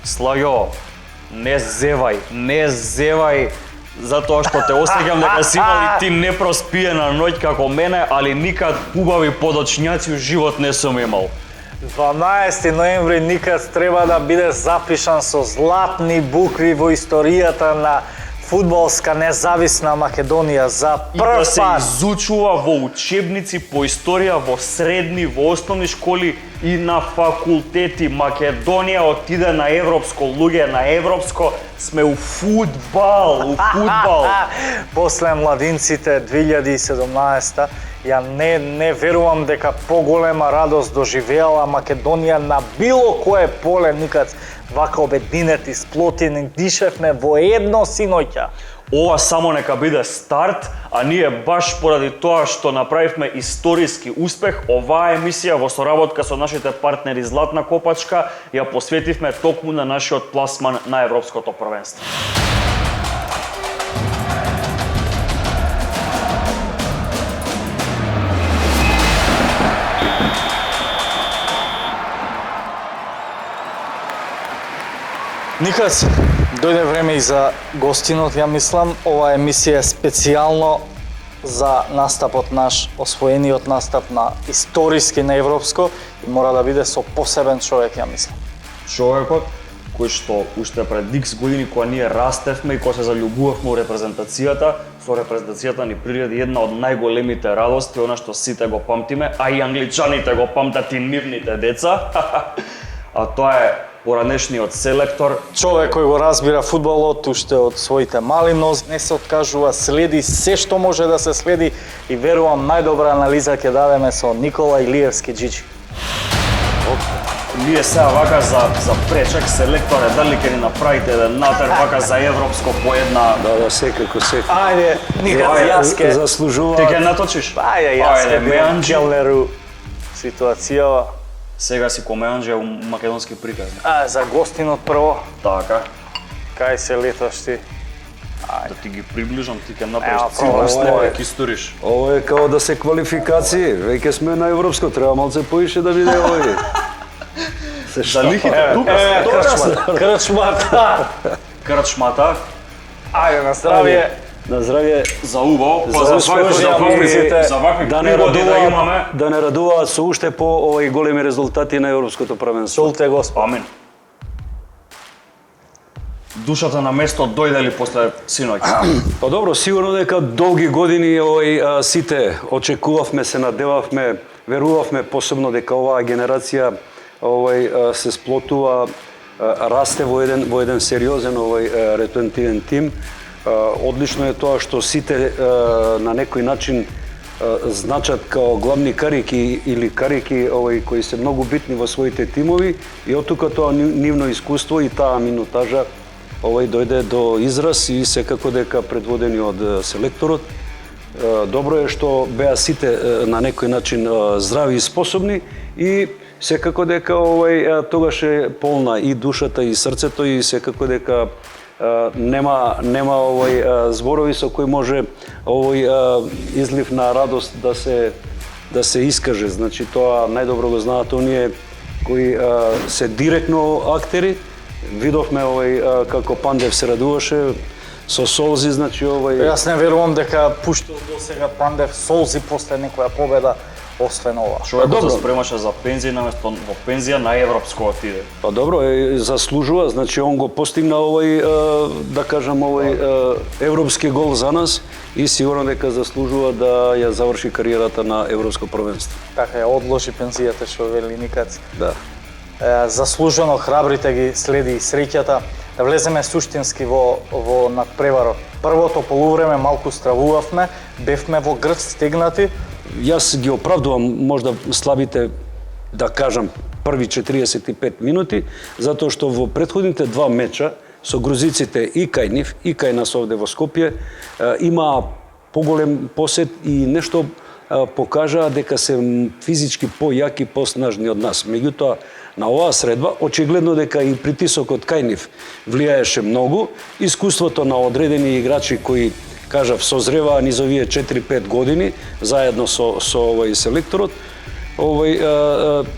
Слајо, не зевај, затоа што те осеќам дека си имал и ти непроспиена ноќ како мене, али никад убави подочњаци у живот не сум имал. 12 ноември никад треба да биде запишан со златни букви во историјата на фудбалска независна Македонија за И прв да се пат. изучува во учебници по историја, во средни, во основни школи и на факултети. Македонија отиде на европско, луѓе на европско, сме у фудбал. После младинците 2017 ја не верувам дека поголема радост доживеала Македонија на било кое поле никад вака обединети, сплотени, дишевме во едно синоќа. Ова само нека биде старт, а ние баш поради тоа што направивме историски успех, оваа емисија во соработка со нашите партнери Златна копачка ја посветивме токму на нашиот пласман на Европското првенство. Никад дојде време и за гостинот, ја мислам. Ова емисија е специјално за настапот наш, освоениот настап на историски на европско и мора да биде со посебен човек, ја мислам. Човекот кој што уште пред X години кога ние растевме и кога се заљубувавме во репрезентацијата, со репрезентацијата ни приреди една од најголемите радости, она што сите го памтиме, а и англичаните го памтат и нивните деца. А тоа е поранешниот селектор. Човек кој го разбира фудбалот уште од своите мали нози, не се откажува, следи се што може да се следи и верувам најдобра анализа ќе дадеме со Никола Илиевски Джиджи. Ние сега вака за пречак селекторе, дали ќе ни направите еден натер вака за европско по една... Да, секако. Ајде, Никола, јас ке... Заслужува. Ти ќе наточиш? Ајде, јас ке Меанџи. келнеру ситуацијава. Сега си комеанџи у македонски приказни. За гостинот прво, Така, кај се леташ ти? да ти ги приближам, ти ќе направиш Ема, цила пробај. снега ќе историш. Ово е као да се квалификации. Веќе сме на европско, треба малце поише да биде овој. За лихите тука, Крчмата. крчмата, Ајде, на здравје. На здравје. за убаво, па За за вакви да не пригоди да имаме. Да не радуваат со уште по овој големи резултати на европското првенство. Солте Господ. Амин. Душата на место дојде ли после синоќ? Па добро, сигурно дека долги години сите очекувавме, се надевавме, верувавме посебно дека оваа генерација се сплотува, расте во еден сериозен ретентивен тим. Одлично е тоа што сите на некој начин значат као главни карики или карики кои се многу битни во своите тимови и оттука тоа нивно искуство и таа минутажа дојде до израз и секако дека предводени од селекторот. Добро е што беа сите на некој начин здрави и способни и секако дека тогаш е полна и душата и срцето и секако дека нема зборови со кои може излив на радост да се искаже. Значи тоа најдобро го знаат оние кои се директно актери. Видовме како Пандев се радуваше со солзи, значи Јас не верувам дека пуштил до сега Пандев солзи после некоја победа, освен ова. Човекот се спремаше за пензија, наместо во пензија на европско отиде. Па добро, заслужува, значи он го постигна да кажам, европски гол за нас и сигурно дека заслужува да ја заврши кариерата на европско првенство. Така ја одложи пензијата, што вели Никац. Да. Заслужено храбрите ги следи и среќата. Да влеземе суштински во надпреварот. Првото полувреме малку стравувавме, бевме во грд стегнати. Јас ги оправдувам можда слабите, да кажам, први 45 минути, затоа што во претходните два меча со грузиците и кај нив и кај нас овде во Скопје има поголем посет и нешто покажаа дека се физички појаки, поснажни од нас. Меѓутоа, на оваа средба, очигледно дека и притисокот кај нив влијаеше многу, искуството на одредени играчи кои, кажав, созреваа низ овие 4-5 години, заедно со овој селекторот,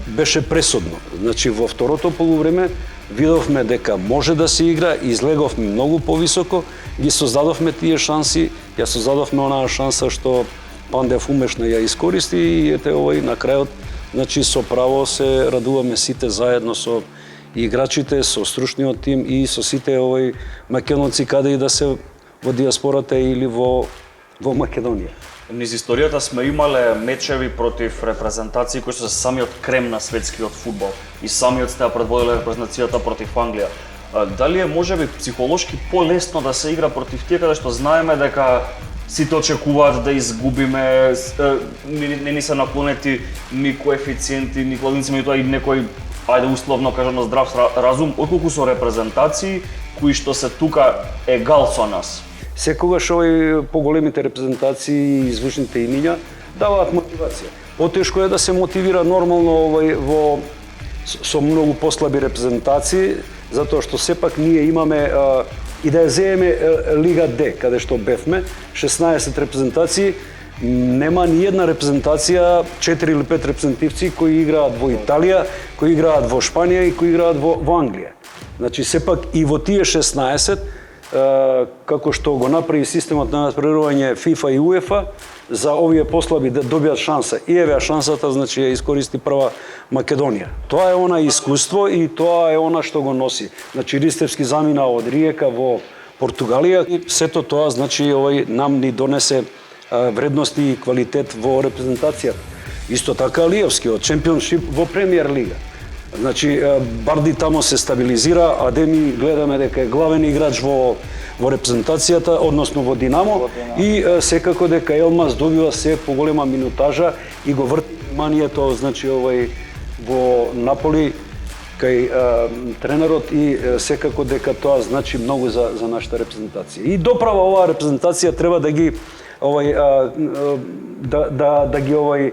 беше пресудно. Значи во второто полувреме видовме дека може да се игра, излеговме многу повисоко, ги создадовме тие шанси, ја создадовме онаа шанса што Пандев умешно ја искористи и ете на крајот, значи со право се радуваме сите заедно со играчите, со стручниот тим и со сите македонци каде и да се во диаспората или во Македонија. Низ историјата сме имале мечеви против репрезентации кои се самиот крем на светскиот фудбал и самиот сте ја предводиле репрезентацијата против Англија. Дали е можеби психолошки полесно да се игра против тие каде што знаеме дека сите очекуваат да изгубиме, не ни се наклонети ни коефициенти, ни кладинци, ни тоа и некој, ајде условно кажано, здрав разум, отколку со репрезентации кои што се тука егал со нас. Секогаш поголемите репрезентации и звучните имиња даваат мотивација. Потешко е да се мотивира нормално со многу послаби репрезентации, затоа што сепак ние имаме и да ја земеме Лига Д, каде што бевме, 16 репрезентации, нема ни една репрезентација, 4 или 5 репрезентативци кои играат во Италија, кои играат во Шпанија и кои играат во Англија. Значи сепак и во тие 16 како што го направи системот на надпреварување ФИФА и УЕФА, за овие послаби да добијат шанса. И еве шансата, значи ја искористи прва Македонија. Тоа е она искуство и тоа е она што го носи. Значи Ристевски замина од Риека во Португалија и сето тоа, значи нам ни донесе вредности и квалитет во репрезентацијата. Исто така Лиевски од Чемпионшип во Премиер Лига. Значи Барди тамо се стабилизира, а Деми гледаме дека е главен играч во репрезентацијата, односно во Динамо, и секако дека Елмаз добива се поголема минутажа и го врти вниманието, значи во Наполи кај тренерот и секако дека тоа значи многу за нашата репрезентација. И доправа оваа репрезентација треба да ги да ги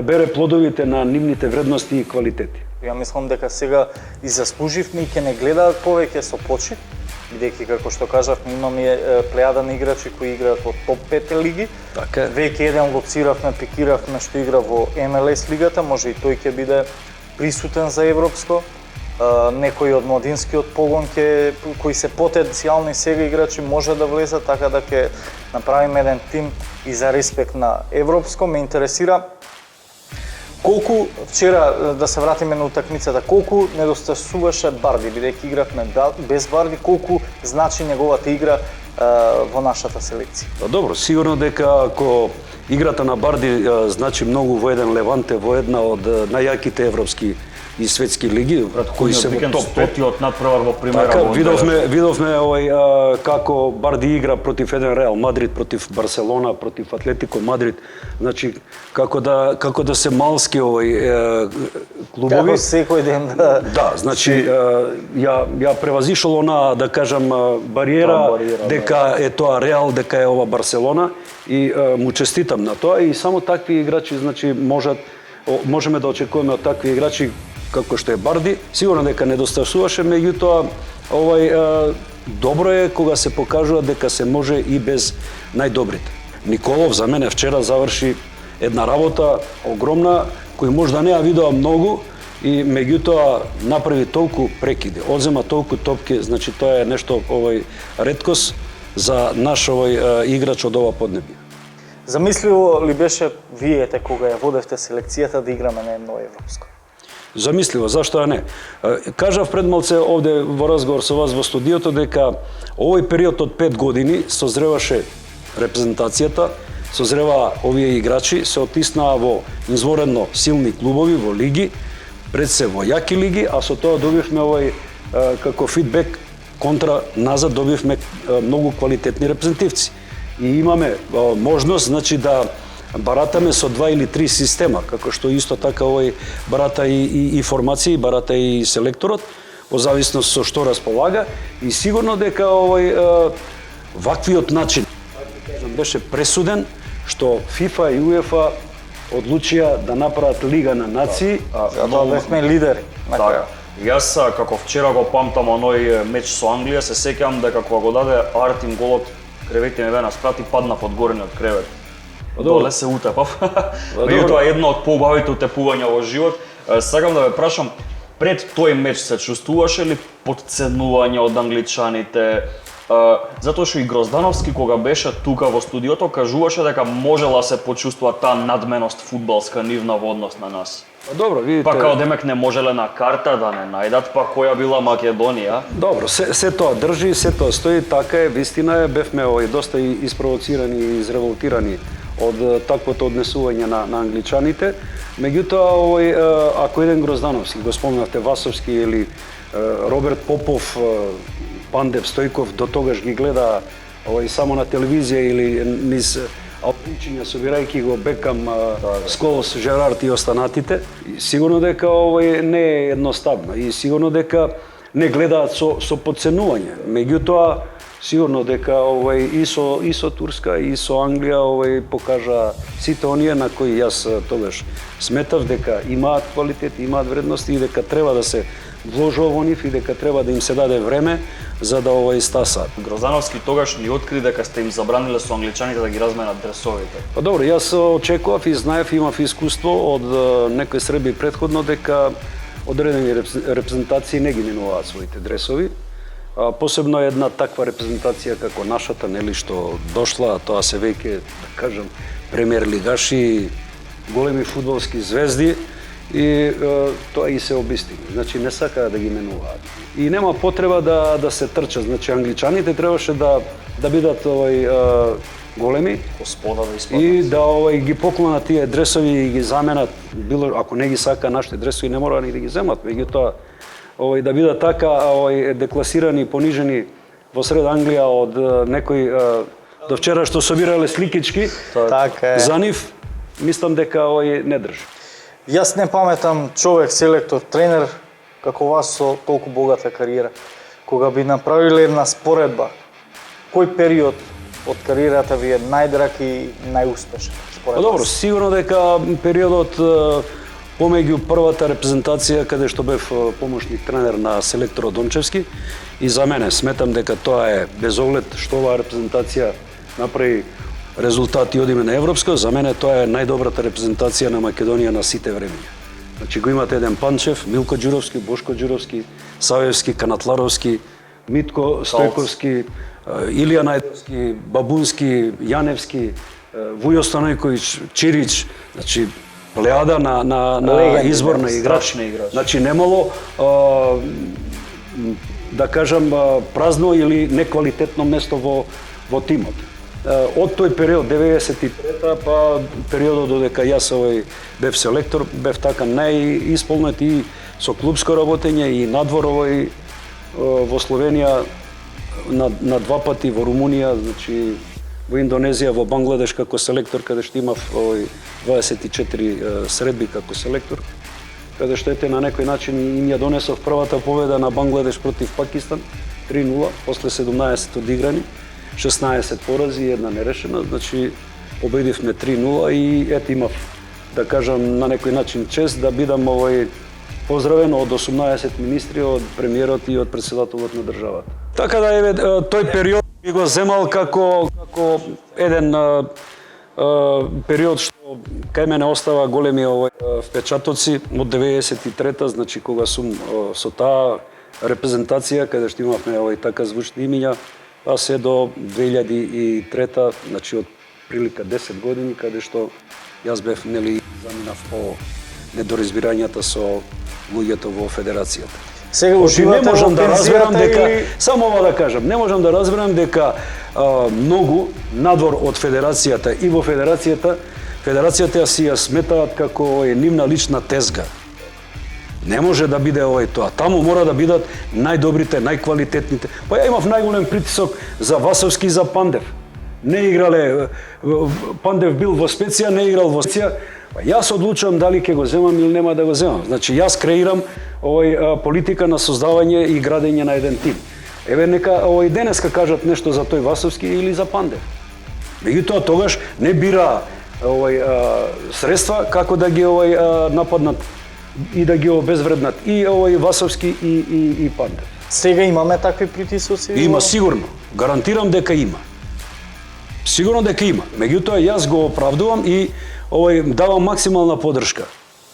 бере плодовите на нивните вредности и квалитети. Ја мислам дека сега и заслуживме и ќе не гледаат повеќе со почит, бидејќи како што кажавме имаме плејада на играчи кои играат во топ 5 лиги. Така. Веќе еден лоциравме, пикиравме што игра во МЛС лигата, може и тој ќе биде присутен за европско. Некои од младинскиот погон кои се потенцијални сега играчи може да влезат, така да ќе направиме еден тим и за респект на европско. Ме интересира колку вчера, да се вратиме на утакмицата, колку недостасуваше Барди, бидејќи игравме без Барди, колку значи неговата игра во нашата селекција? Добро, сигурно дека ако играта на Барди значи многу во еден Леванте, во една од најаките европски и светски лиги кои се во топ 5 од надпревар во примера. Така, видовме како Барди игра против еден Реал Мадрид, против Барселона, против Атлетико Мадрид. Значи како да се малски клубови. Како секој ден да. Да, значи ја превазишол она, да кажам, бариера дека е тоа Реал, дека е ова Барселона и му честитам на тоа и само такви играчи, значи можеме да очекуваме од такви играчи како што е Барди. Сигурно дека недостасуваше, меѓутоа добро е кога се покажува дека се може и без најдобрите. Николов за мене вчера заврши една работа огромна, кој можда не ја видоа многу и меѓутоа направи толку прекиди, одзема толку топки, значи тоа е нешто реткост за наш играч од ова поднебје. Замисливо ли беше виете кога ја водевте селекцијата да играме на едно европско? Замисливо, зашто не? Кажав пред малце овде во разговор со вас во студиото дека овој период од 5 години созреваше репрезентацијата, созреваа овие играчи, се отиснаа во изворедно силни клубови, во лиги, пред се во јаки лиги, а со тоа добивме како фидбек контра назад добивме многу квалитетни репрезентативци. И имаме можност, значи, да баратаме со 2 или 3 система, како што исто така барата и формации, барата и селекторот, во зависност со што располага, и сигурно дека ваквиот начин беше пресуден, што ФИФА и УЕФА одлучија да направат Лига на нации. Затоа бевме лидери. Така. Јас како вчера го памтам оној меч со Англија, се сеќавам дека кога го даде Артим голот, креветите ми беа спрати, паднав од горниот кревет. Доле се утепав. Меѓутоа едно од поубавите утепувања во живот. Сакам да ве прашам, пред тој меч се чувствуваше ли потценување од англичаните? Затоа што и Гроздановски кога беше тука во студиото кажуваше дека можела се почувствува таа надменост фудбалска нивна во однос на нас. Добро, видите. Па као демек не можеле на карта да не најдат, па која била Македонија? Добро, се тоа држи, се тоа стои, така е, вистина е, бевме доста испровоцирани и изреволтирани од таквото однесување на англичаните. Меѓутоа, ако еден Гроздановски, го спомнавте Васовски или Роберт Попов, Пандев, Стојков, до тогаш ги гледа само на телевизија или низ алпинчиња, собирајќи го Бекам, Сколос, Жерард и останатите. И сигурно дека не е едноставно и сигурно дека не гледаат со подценување. Меѓутоа, сигурно дека и со Турска и со Англија покажа сите оние на кои јас тогаш сметав дека имаат квалитет, имаат вредности и дека треба да се вложува во нив и дека треба да им се даде време за да стасаат. Гроздановски тогаш ни откри дека сте им забраниле со англичаните да ги разменат дресовите. Па добро, јас очекував и знаев, имав искуство од некои Срби претходно дека одредени репрезентации не ги минуваат своите дресови. Посебно една таква репрезентација како нашата, нели, што дошла, тоа се веќе, да кажам, премиер лигаши, големи фудбалски звезди и тоа и се обистини. Значи не сакаа да ги менуваат. И нема потреба да се трчат. Значи англичаните требаше да бидат големи, Господа да испаднат. и да ги поклонат тие дресови и ги заменат. Било ако не ги сака нашите дресови не мора ни да ги земат, меѓутоа да бидат така декласирани и понижени во сред Англија од некои до вчера што собирале сликички. Така е. За нив мислам дека не држи. Јас не паметам човек, селектор, тренер како вас со толку богата кариера. Кога би направиле една споредба, кој период од кариерата ви е најдраг и најуспешен? Според Добро, вас? сигурно дека периодот помеѓу првата репрезентација каде што бев помошник тренер на селекторот Дончевски и за мене сметам дека тоа е без оглед што оваа репрезентација направи резултати одиме на европско, за мене тоа е најдобрата репрезентација на Македонија на сите времиња. Значи го имате еден Панчев, Милко Ѓуровски, Бошко Ѓуровски, Савевски, Канатларовски, Митко Стојковски, Илија Најдовски, Бабунски, Јаневски, Вујо Станојковиќ, Чирич, значи плејада на изборни играчи. Значи немало да кажам празно или неквалитетно место во тимот. Од тој период 93-та па периодот додека јас бев селектор, бев така најисполнет и со клубско работење и надвор во Словенија на два пати, во Румунија, значи во Индонезија, во Бангладеш како селектор, каде што имав 24 средби како селектор, каде што на некој начин им ја донесов првата победа на Бангладеш против Пакистан 3-0, после 17 одиграни, 16 порази и една нерешена, значи победивме 3-0 и имав, да кажам, на некој начин чест да бидам поздравен од 18 министри, од премиерот и од председателот на државата. Така да тој период би го земал како еден период што кај мене остава големи впечатоци од 93-та, значи кога сум со таа репрезентација каде што имавме така звучни имиња, а се до 2003-та, значи од прилика 10 години каде што јас бев заминав по недоразбирањата со луѓето во федерацијата. Сега уживате во пензијата или... Само ова да кажам, не можам да разберам дека многу надвор од федерацијата и во федерацијата ја си ја сметаат како нивна лична тезга. Не може да биде тоа. Таму мора да бидат најдобрите, најквалитетните. Па ја имав најголем притисок за Васовски и за Пандев. Не играле, Пандев бил во Специја, не играл во Специја. Па јас одлучувам дали ќе го земам или нема да го земам. Значи јас креирам политика на создавање и градење на еден тим. Еве нека денеска кажат нешто за тој Васовски или за Пандев. Меѓутоа тогаш не бира средства како да ги нападнат и да ги обезвреднат и Васовски и Пандев. Сега имаме такви притисоци? Има сигурно. Гарантирам дека има. Сигурно дека има. Меѓутоа јас го оправдувам и давам максимална поддршка.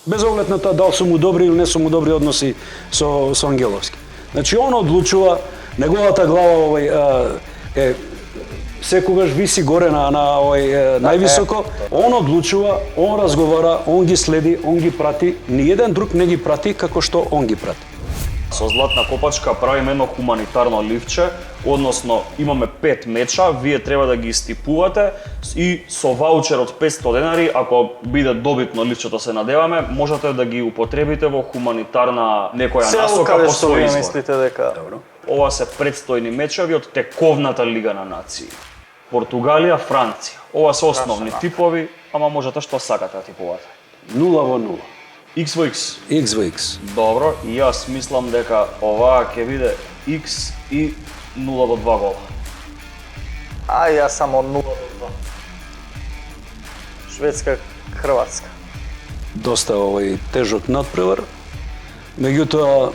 Без оглед на тоа дали сум му добри или не сум му добри односи со Ангеловски. Значи он одлучува, неговата глава е секогаш виси горе на највисоко. Он одлучува, он разговара, он ги следи, он ги прати. Ниеден друг не ги прати како што он ги прати. Со Златна копачка правиме едно хуманитарно ливче, односно имаме 5 меча, вие треба да ги истипувате и со ваучер од 500 денари, ако биде добитно ливчето се надеваме, можете да ги употребите во хуманитарна некоја насока по свој избор. мислите дека? Добро. Ова се предстојни мечеви од тековната Лига на нации. Португалија, Франција. Ова се основни типови, ама можете што сакате да типувате. 0-0. X во X. X во X. Добро, и јас мислам дека оваа ќе биде X и 0-2 гола. А јас сам од 0-2. Шведска, Хрватска. Доста тежок надпревар. Меѓутоа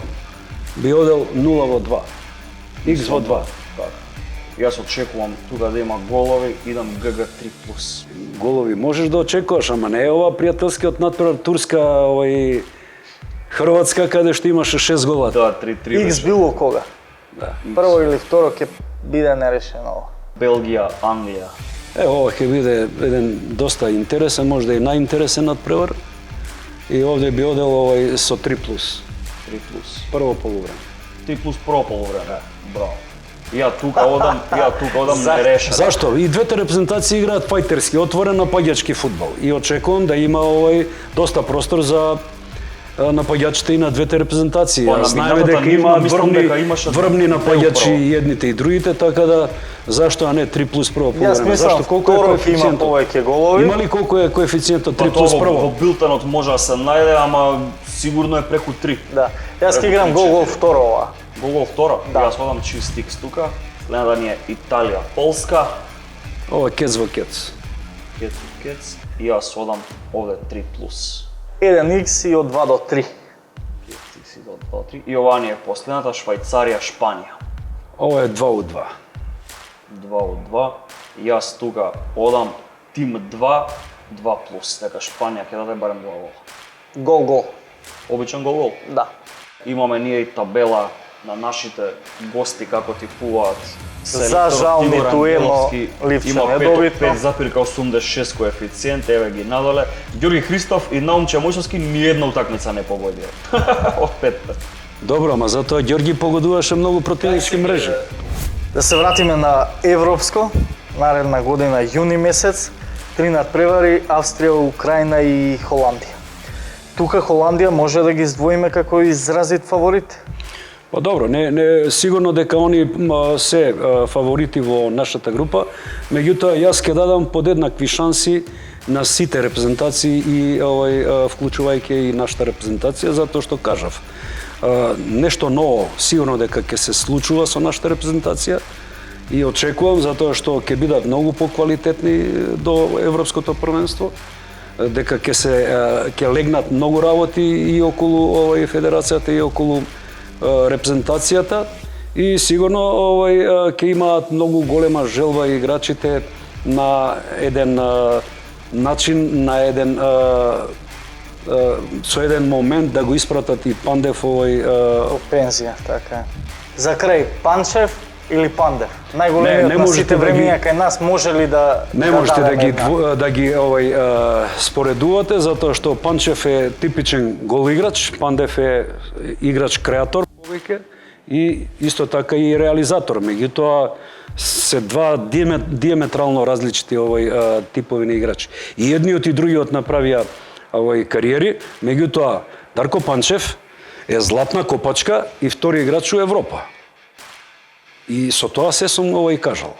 би одел 0-2. X во 2. Така. Јас очекувам тука да има голови, идам ГГ 3+. Голови можеш да очекуваш, ама не е ова пријателскиот надпревар Турска, Хрватска, каде што имаше 6 гола. Да, 3-3. Икс било кога. Да. Прво или второ ќе биде нерешено. Белгија, Англија. Ова ќе биде еден доста интересен, можда и најинтересен надпревар. И овде би одел со 3+. 3+. Прво полувреме. 3+ прво полувреме. Браво. Ја тука одам нерешено. Зашто? И двете репрезентации играат фајтерски, отворен напаѓачки фудбал. И очекувам да има доста простор за напаѓачите и на двете репрезентации. Знаеме дека има врвни напаѓачи и едните и другите, така да зашто а не 3+ прво полувреме? Јас мислам второ ќе има повеќе голови. Има ли колку е коефициентот 3+ прво? Во билтенот може да се најде, ама сигурно е преку 3. Да. Јас ќе играм гол второ ова. Гол втора? Да. Јас одам чист X тука. Следната ни е Италија, Полска. Ова кец во кец. Кец. И јас одам овде 3+. 1x и од 2 до 3. И ова ни е последната, Швајцарија, Шпанија. Ова е 2-2. 2-2. Јас тука одам тим 2, 2+. Дека Шпанија ќе даде барем 2 гола. Гол. Обичен гол. Да. Имаме ние и табела на нашите гости како типуваат. За жал ниту едно ливче не добитно. 5,86 коефициент, еве ги надоле. Ѓорги Христов и Наумче Мојсовски ниедна утакмица не погодија. Од 5. Добро, ама затоа Ѓорги погодуваше многу противнички мрежи. Да се вратиме на европско, наредна година јуни месец, 3 надпревари Австрија, Украина и Холандија. Тука Холандија може да ги издвоиме како изразит фаворит? Па добро, не сигурно дека они се фаворити во нашата група, меѓутоа јас ќе дадам подеднакви шанси на сите репрезентации и вклучувајќи и нашата репрезентација, затоа што кажав. Нешто ново сигурно дека ќе се случува со нашата репрезентација и очекувам затоа што ќе бидат многу поквалитетни до европското првенство, дека ќе легнат многу работи и околу федерацијата и околу репрезентацијата и сигурно ќе имаат многу голема желба играчите на еден начин, на еден со еден момент да го испратат и Пандев пензија, така е. За крај Панчев или Пандев? Најголемиот на сите времиња кај нас може ли да не можете да ги споредувате затоа што Панчев е типичен голиграч, Пандев е играч креатор повеќе и исто така и реализатор. Меѓутоа се два диаметрално различити типови на играчи. И едниот и другиот направија кариери, меѓутоа Дарко Панчев е златна копачка и втори играч у Европа. И со тоа се сум кажал.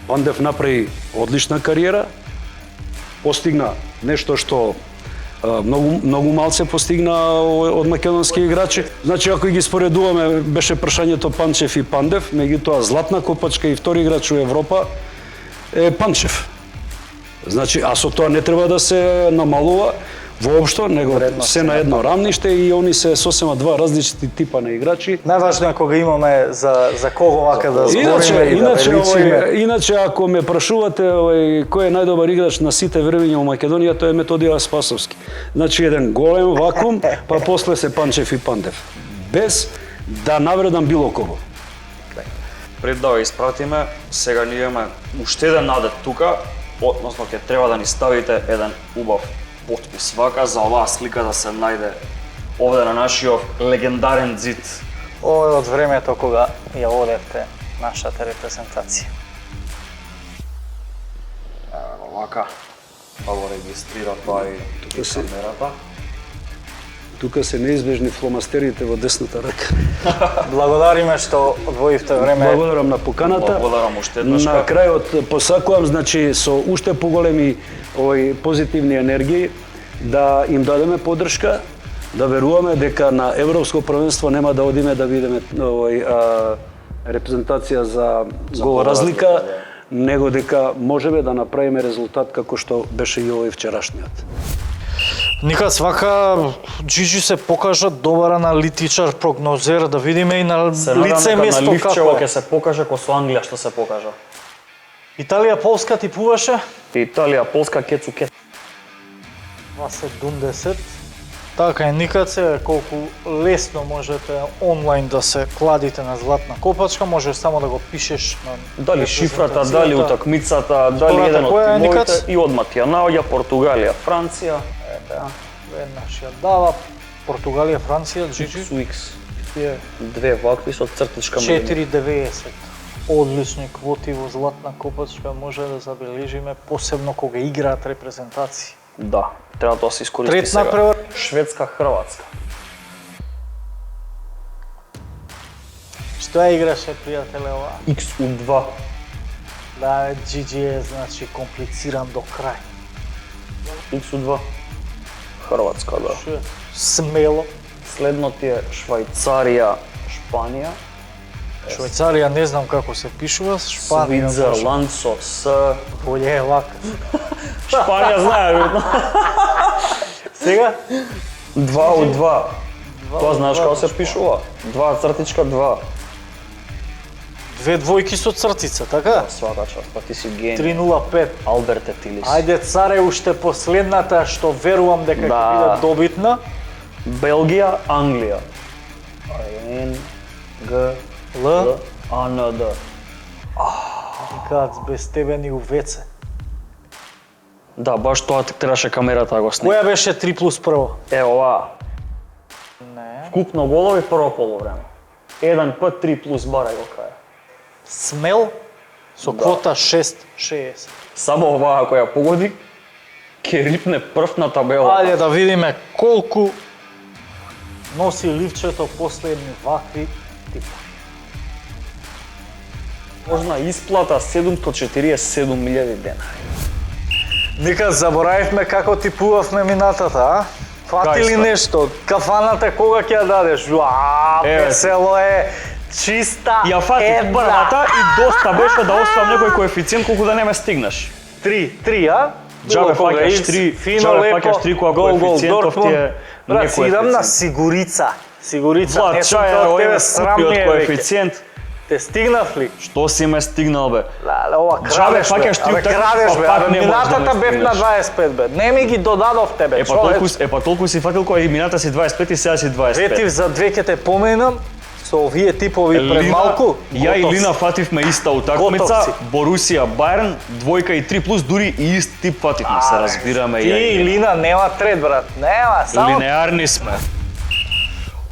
Пандев направи одлична кариера, постигна нешто што многу малце постигна од македонски играчи. Значи, ако ги споредуваме, беше прашањето Панчев и Пандев, меѓутоа златна копачка и втори играч у Европа е Панчев. Значи, а со тоа не треба да се намалува воопшто, него Вредности се на едно рамниште и они се сосема два различни типа на играчи. Најважно е кога имаме за кого вака да збориме и да величиме. Иначе ако ме прашувате кој е најдобар играч на сите времиња во Македонија, тој е Методија Спасовски. Значи еден голем вакуум, па после се Панчев и Пандев. Без да навредам било кого. Пред да го испратиме, сега ние имаме уште еден надет тука, односно ќе треба да ни ставите еден убав потпис вака за оваа слика да се најде овде на нашиот легендарен зид. Ова е од времето кога ја водевте нашата репрезентација. Ево вака, па го регистрира тоа и камерата. Тука се неизбежни фломастерите во десната рака. Благодариме што одвоивте време. Благодарам на поканата. Благодарам уште еднаш. На крајот посакувам, значи, со уште поголеми позитивни енергии да им дадеме поддршка, да веруваме дека на Европско првенство нема да одиме да видиме репрезентација за гол разлика, него дека можеме да направиме резултат како што беше и овој вчерашниот. Никац вака Джиджи се покажа добар аналитичар, прогнозер, да видиме и на лице место на Ливчево како ќе е. се покаже ко со Англија што се покажа. Италија, Полска типуваше? Италија, Полска, кецу ке. 2.70. Така е, Никац е колку лесно можете онлайн да се кладите на златна копачка, можеш само да го пишеш на Дали шифрата, дали утакмицата, дали Втората еден од која е, тимовите Никац? и одмат ја наоѓа Португалија, Франција, Веднаш ја дава Португалија, Франција, Джиджи. X, Е две вакви со цртичка меѓу нив. 4.90. Одлични квоти во златна копачка може да забележиме, посебно кога играат репрезентации. Да, треба тоа се искористи Трет сега. напревар. Шведска, Хрватска. Што ја играше, пријателе, ова? XU2. Да, Джиджи е, значи, комплициран до крај. XU2. Хрватска, да. Што е? Смело. Следно ти е Швајцарија, Шпанија, Швајцарија не знам како се пишува, Шпанија. Свицерланд со С. Боле е вака. Шпанија знае, веројатно. Сега? 2U2. Тоа знаеш како се Шпанија. пишува? 2 Две двојки со цртица, така? Свака част, па ти си гений. 3.05. Алберте Тилис. Ајде, царе, уште последната што верувам дека ќе Да. биде добитна. Белгија, Англија. Н, Г, Л, Л, А, Н, Д. Никац, без тебе ни увеце. Да, баш тоа требаше камерата да го снима. Која беше 3+1? Е, ова. Не. Вкупно голови прво полувреме. 1 пат 3 плюс барај го кај. Смел со Да. квота 6.60. Само оваа која погоди, ќе рипне прв на табела. Ајде да видиме колку носи ливчето последни вакви типови. Можна исплата 747.000 денари. Нека заборавивме како типувавме минатата, а? Фати ли Кај сте? нешто? Кафаната кога ќе ја дадеш? Еве. Весело е, чиста Ја фатив првата и доста беше да оставам некој коефициент колку да не ме стигнеш. 3, а? Джабе Било кога, фаќаш Икс, 3, фино, джабе лепо, фаќаш 3 која гол, коефициентов ти е Дортмунд. Брат, си идам на некоефициент. сигурица. Сигурица, Влад, не сум чај, тоа од тебе овој срам ми скупиот е, веќе. коефициент. Те стигнав ли? Што си ме стигнал бе? Леле, ова Джабе крадеш, бе. фаќаш три Абе, утакмици, крадеш, па бе. пак Абе, не можеш да минатата ме бев на стигнеш. 25, бе. Не ми ги додадов тебе, човек. Толку си фатил кој и мината си 25 и сега си 25. Ветив за две ќе те поменам, со овие типови пред Лина- малку. Ја и готов Лина си. фативме иста Готов утакмица, си. Борусија Бајерн, 2 и 3 плюс, дури и ист тип фативме, се разбираме Ти ја и и Лина. Лина нема трет, брат. Нема, само Линеарни сме.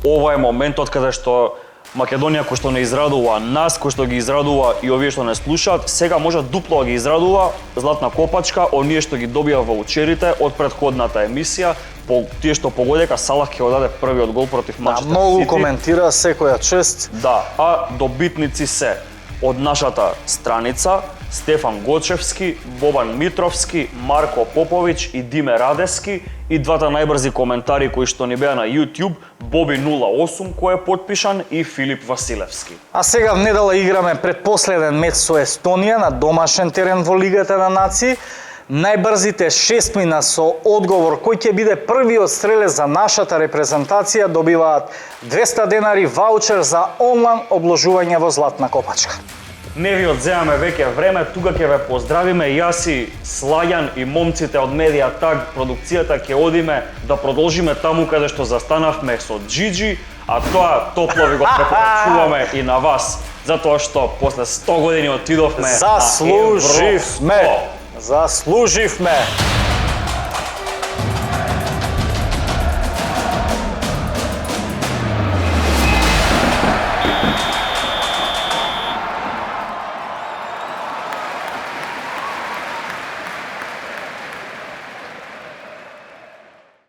Ова е моментот каде што Македонија кој што не израдува нас, кој што ги израдува и овие што не слушаат, сега може дупло да ги израдува златна копачка, оние што ги добија ваучерите од претходната емисија, по тие што погодека Салах ќе го даде првиот гол против да, Манчестер многу Сити. коментира секоја чест. Да, а добитници се од нашата страница Стефан Гочевски, Бобан Митровски, Марко Поповиќ и Диме Радески и двата најбрзи коментари кои што ни беа на YouTube, Боби 08 кој е потпишан и Филип Василевски. А сега в недела играме предпоследен меч со Естонија на домашен терен во Лигата на нации. најбрзите 6 мина со одговор кој ќе биде првиот стрелец за нашата репрезентација добиваат 200 денари ваучер за онлайн обложување во Златна Копачка. Не ви одземаме веќе време, тука ќе ве поздравиме јас и Слајан и момците од Медиа Таг продукцијата ќе одиме да продолжиме таму каде што застанавме со Джиджи, а тоа топло ви го препорачуваме и на вас, затоа што после 100 години отидовме на Евро 100. Заслуживме.